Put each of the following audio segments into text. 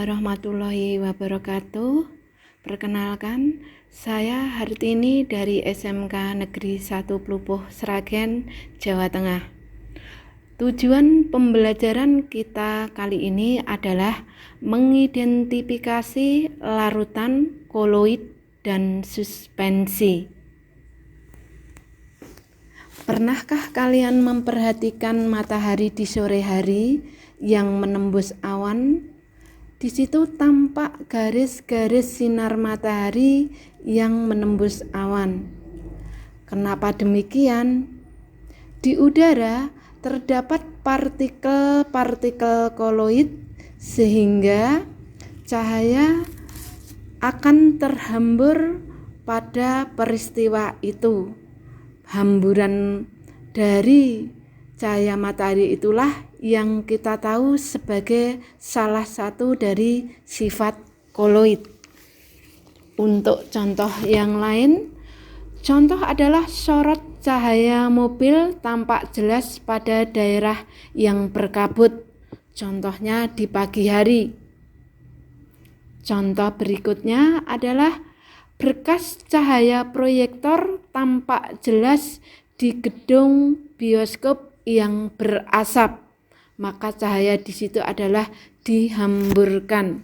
warahmatullahi wabarakatuh. Perkenalkan, saya Hartini dari SMK Negeri 1 Plupuh Sragen, Jawa Tengah. Tujuan pembelajaran kita kali ini adalah mengidentifikasi larutan, koloid, dan suspensi. Pernahkah kalian memperhatikan matahari di sore hari yang menembus awan? Di situ tampak garis-garis sinar matahari yang menembus awan. Kenapa demikian? Di udara terdapat partikel-partikel koloid sehingga cahaya akan terhambur pada peristiwa itu. Hamburan dari cahaya matahari itulah yang kita tahu sebagai salah satu dari sifat koloid. Untuk contoh yang lain, contoh adalah sorot cahaya mobil tampak jelas pada daerah yang berkabut, contohnya di pagi hari. Contoh berikutnya adalah berkas cahaya proyektor tampak jelas di gedung bioskop yang berasap, maka cahaya di situ adalah dihamburkan.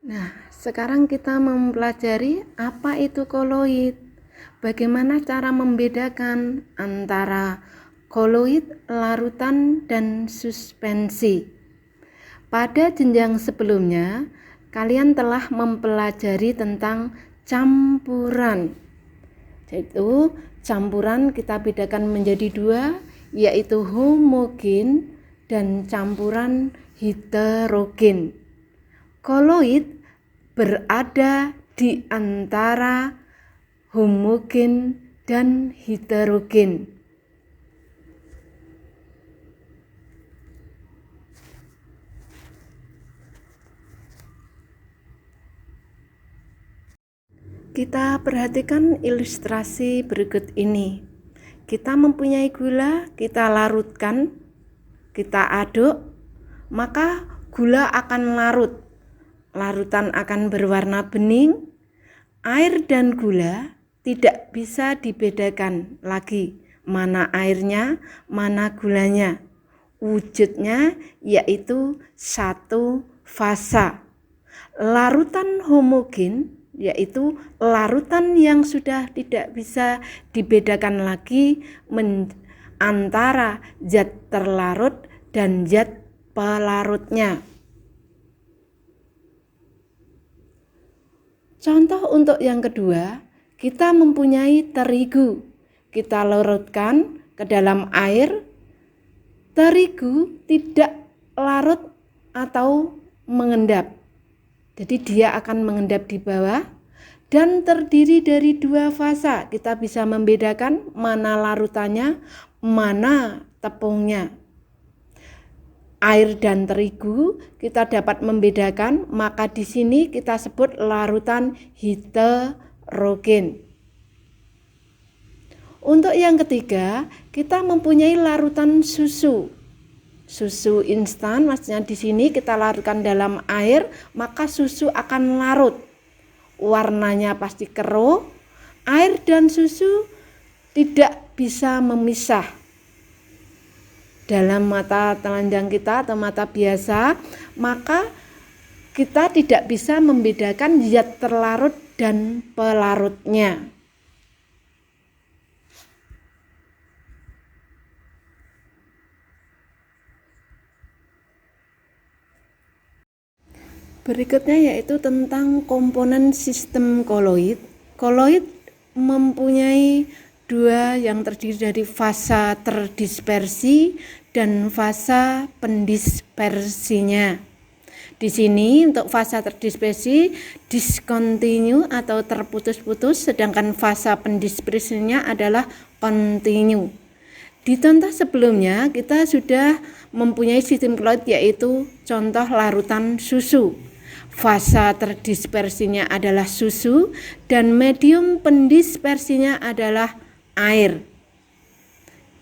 Nah, sekarang kita mempelajari apa itu koloid. Bagaimana cara membedakan antara koloid, larutan, dan suspensi. Pada jenjang sebelumnya, kalian telah mempelajari tentang campuran. Yaitu campuran kita bedakan menjadi dua, yaitu homogen dan campuran heterogen. Koloid berada di antara homogen dan heterogen. Kita perhatikan ilustrasi berikut ini. Kita mempunyai gula, kita larutkan, kita aduk, maka gula akan larut. Larutan akan berwarna bening. Air dan gula tidak bisa dibedakan lagi mana airnya, mana gulanya. Wujudnya yaitu satu fasa. Larutan homogen yaitu larutan yang sudah tidak bisa dibedakan lagi antara zat terlarut dan zat pelarutnya. Contoh untuk yang kedua, kita mempunyai terigu. Kita larutkan ke dalam air. Terigu tidak larut atau mengendap. Jadi dia akan mengendap di bawah dan terdiri dari dua fasa. Kita bisa membedakan mana larutannya, mana tepungnya. Air dan terigu kita dapat membedakan, maka di sini kita sebut larutan heterogen. Untuk yang ketiga, kita mempunyai larutan susu. Susu instan, maksudnya di sini kita larutkan dalam air, maka susu akan larut. Warnanya pasti keruh. Air dan susu tidak bisa memisah. Dalam mata telanjang kita atau mata biasa, maka kita tidak bisa membedakan zat terlarut dan pelarutnya. Berikutnya yaitu tentang komponen sistem koloid. Koloid mempunyai dua yang terdiri dari fasa terdispersi dan fasa pendispersinya. Di sini untuk fasa terdispersi discontinue atau terputus-putus, sedangkan fasa pendispersinya adalah continue. Di contoh sebelumnya kita sudah mempunyai sistem koloid yaitu contoh larutan susu. Fasa terdispersinya adalah susu dan medium pendispersinya adalah air.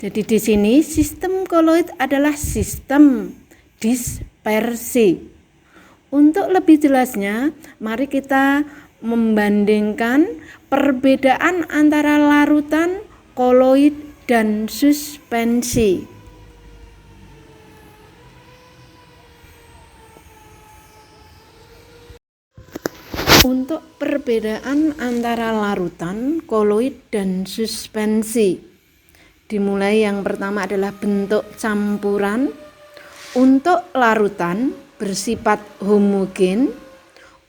Jadi di sini sistem koloid adalah sistem dispersi. Untuk lebih jelasnya, mari kita membandingkan perbedaan antara larutan, koloid, dan suspensi. Untuk perbedaan antara larutan, koloid, dan suspensi, dimulai yang pertama adalah bentuk campuran. Untuk larutan bersifat homogen,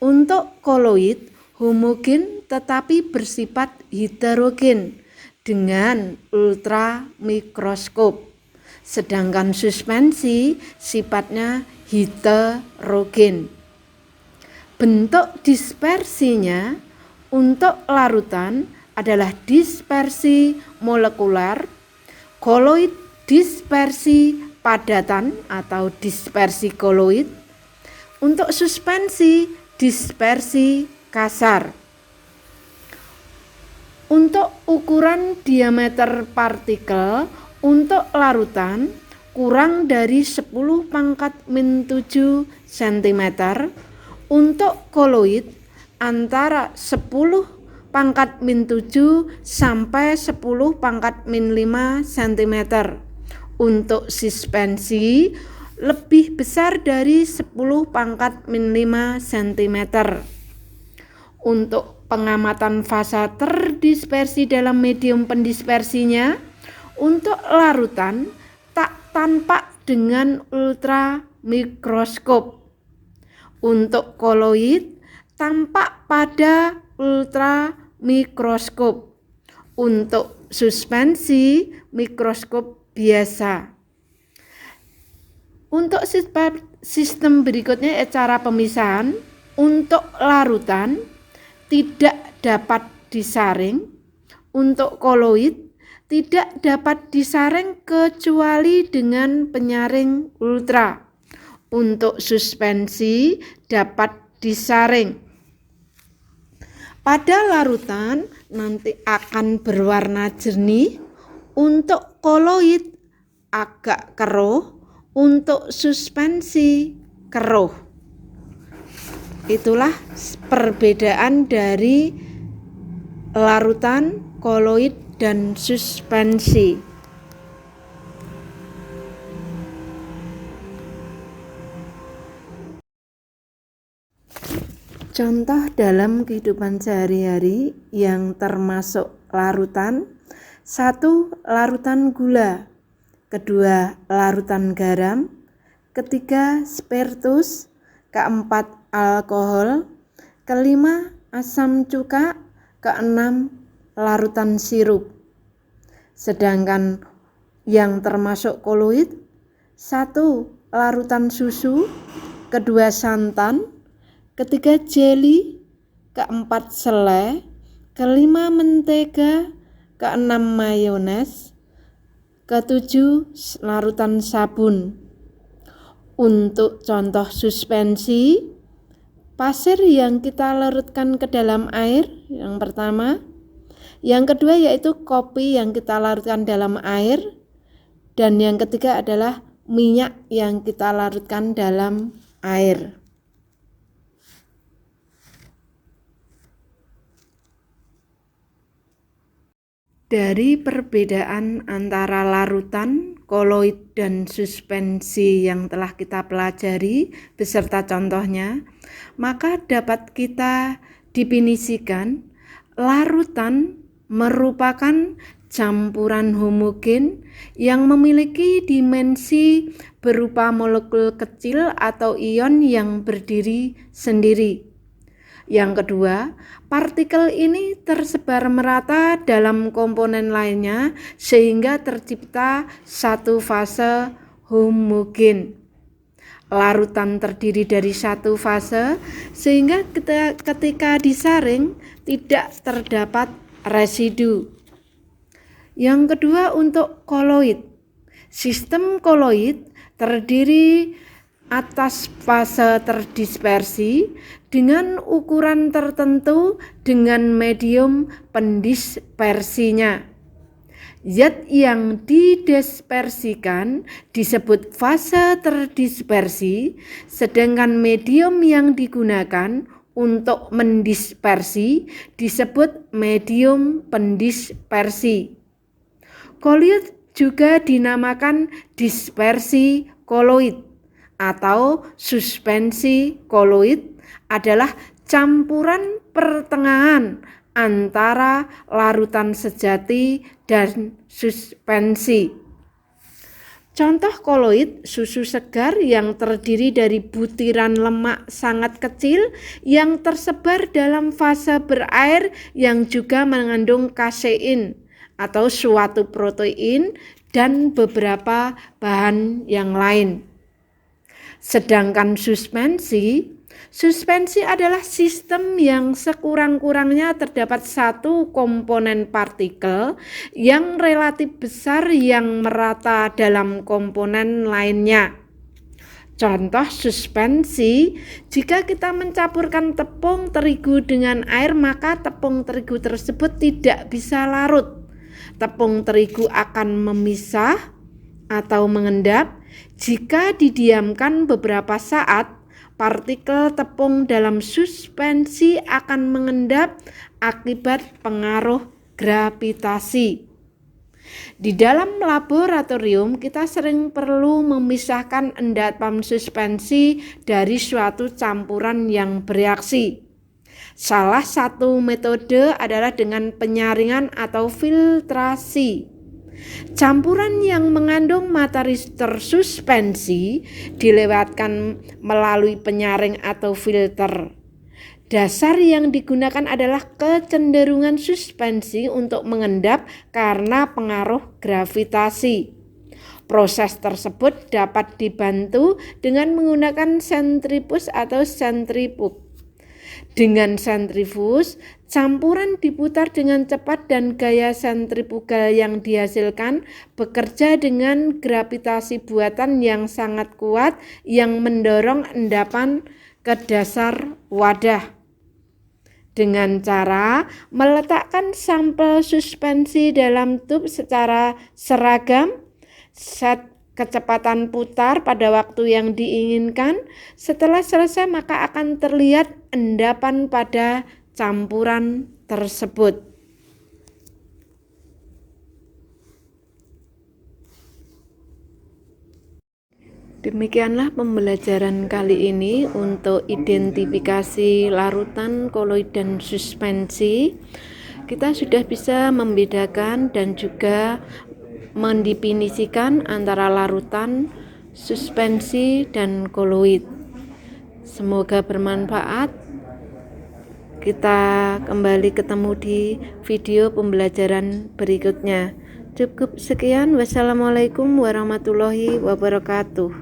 untuk koloid homogen tetapi bersifat heterogen dengan ultramikroskop. Sedangkan suspensi sifatnya heterogen. Bentuk dispersinya untuk larutan adalah dispersi molekular, koloid dispersi padatan atau dispersi koloid, untuk suspensi dispersi kasar. Untuk ukuran diameter partikel untuk larutan kurang dari 10⁻⁷ cm, untuk koloid antara 10⁻⁷ sampai 10⁻⁵ cm. Untuk suspensi lebih besar dari 10⁻⁵ cm. Untuk pengamatan fase terdispersi dalam medium pendispersinya, untuk larutan tak tampak dengan ultramikroskop. Untuk koloid tampak pada ultramikroskop. Untuk suspensi mikroskop biasa. Untuk sistem berikutnya cara pemisahan. Untuk larutan tidak dapat disaring. Untuk koloid tidak dapat disaring kecuali dengan penyaring ultra. Untuk suspensi dapat disaring. Pada larutan nanti akan berwarna jernih. Untuk koloid agak keruh, untuk suspensi keruh. Itulah perbedaan dari larutan, koloid, dan suspensi. Contoh dalam kehidupan sehari-hari yang termasuk larutan. 1. Larutan gula. 2. Larutan garam. 3. spiritus. 4. Alkohol. 5. Asam cuka. 6. Larutan sirup. Sedangkan yang termasuk koloid. 1. Larutan susu. 2. santan. 3. jeli. 4. selai. 5. mentega. 6. mayones. 7. larutan sabun. Untuk contoh suspensi, pasir yang kita larutkan ke dalam air yang pertama. Yang kedua yaitu kopi yang kita larutkan dalam air. Dan yang ketiga adalah minyak yang kita larutkan dalam air. Dari perbedaan antara larutan, koloid, dan suspensi yang telah kita pelajari beserta contohnya, maka dapat kita definisikan larutan merupakan campuran homogen yang memiliki dimensi berupa molekul kecil atau ion yang berdiri sendiri. Yang kedua, partikel ini tersebar merata dalam komponen lainnya sehingga tercipta satu fase homogen. Larutan terdiri dari satu fase sehingga ketika disaring tidak terdapat residu. Yang kedua untuk koloid. Sistem koloid terdiri atas fase terdispersi dengan ukuran tertentu dengan medium pendispersinya. Zat yang didispersikan disebut fase terdispersi, sedangkan medium yang digunakan untuk mendispersi disebut medium pendispersi. Koloid juga dinamakan dispersi koloid atau suspensi koloid, adalah campuran pertengahan antara larutan sejati dan suspensi. Contoh koloid, susu segar yang terdiri dari butiran lemak sangat kecil yang tersebar dalam fase berair yang juga mengandung kasein atau suatu protein dan beberapa bahan yang lain. Sedangkan suspensi adalah sistem yang sekurang-kurangnya terdapat satu komponen partikel yang relatif besar yang merata dalam komponen lainnya. Contoh suspensi, jika kita mencampurkan tepung terigu dengan air, maka tepung terigu tersebut tidak bisa larut. Tepung terigu akan memisah atau mengendap. Jika didiamkan beberapa saat, partikel tepung dalam suspensi akan mengendap akibat pengaruh gravitasi. Di dalam laboratorium, kita sering perlu memisahkan endapan suspensi dari suatu campuran yang bereaksi. Salah satu metode adalah dengan penyaringan atau filtrasi. Campuran yang mengandung materi tersuspensi dilewatkan melalui penyaring atau filter. Dasar yang digunakan adalah kecenderungan suspensi untuk mengendap karena pengaruh gravitasi. Proses tersebut dapat dibantu dengan menggunakan sentrifuge atau sentrifug. Dengan sentrifuge, campuran diputar dengan cepat dan gaya sentrifugal yang dihasilkan bekerja dengan gravitasi buatan yang sangat kuat yang mendorong endapan ke dasar wadah. Dengan cara meletakkan sampel suspensi dalam tub secara seragam, set kecepatan putar pada waktu yang diinginkan. Setelah selesai, maka akan terlihat endapan pada campuran tersebut. Demikianlah pembelajaran kali ini untuk identifikasi larutan, koloid, dan suspensi. Kita sudah bisa membedakan dan juga mendefinisikan antara larutan, suspensi, dan koloid. Semoga bermanfaat. Kita kembali ketemu di video pembelajaran berikutnya. Cukup sekian. Wassalamualaikum warahmatullahi wabarakatuh.